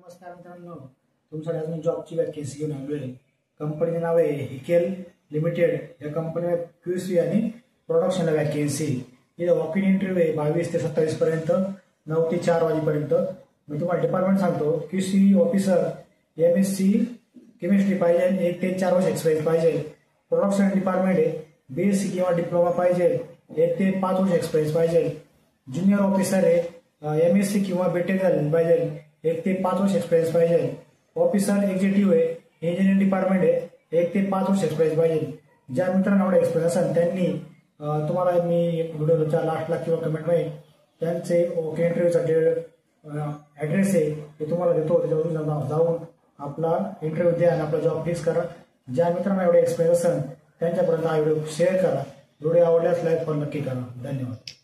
नमस्कार मित्रांनो, तुमच्यासाठी आज मी जॉबची वॅकन्सी घेऊन आलो आहे। कंपनीचे नाव आहे हिकेल लिमिटेड। या कंपनीला क्यूसी आणि प्रोडक्शनला वॅकन्सी। इथे वॉक इन इंटरव्ह्यू आहे 22 ते 27 पर्यंत, 9 ते 4 वाजेपर्यंत। मी तुम्हाला डिपार्टमेंट सांगतो। क्यूसी ऑफिसर एमएससी केमिस्ट्री पाहिजे, 1 ते 4 वर्ष एक्सपिरियन्स पाहिजे। प्रोडक्शन डिपार्टमेंट आहे बीएससी किंवा डिप्लोमा पाहिजे, 1 ते 5 वर्ष एक्सपिरियन्स पाहिजे। ज्युनियर ऑफिसर आहे एमएससी किंवा बीटेक झालेलं पाहिजे, 1 ते 5 वर्ष एक्सपिरियन्स पाहिजे। ऑफिसर एक्झिक्युटिव्ह आहे इंजिनिअरिंग डिपार्टमेंट आहे, 1 ते 5 वर्ष एक्सपिरियन्स पाहिजे। ज्या मित्रांना एवढा एक्सपिरियन्स असेल त्यांनी तुम्हाला मी व्हिडिओच्या लास्टला किंवा कमेंटमध्ये त्यांचे ओके इंटरव्ह्यूचा ॲड्रेस आहे ते तुम्हाला देतो, त्याच्यावरून जाऊन आपला इंटरव्ह्यू द्या आणि आपला जॉब फिक्स करा। ज्या मित्रांना एवढा एक्सपिरियन्स असेल त्यांच्यापर्यंत हा व्हिडिओ शेअर करा। व्हिडिओ आवडल्यास लाईक फॉलो नक्की करा। धन्यवाद।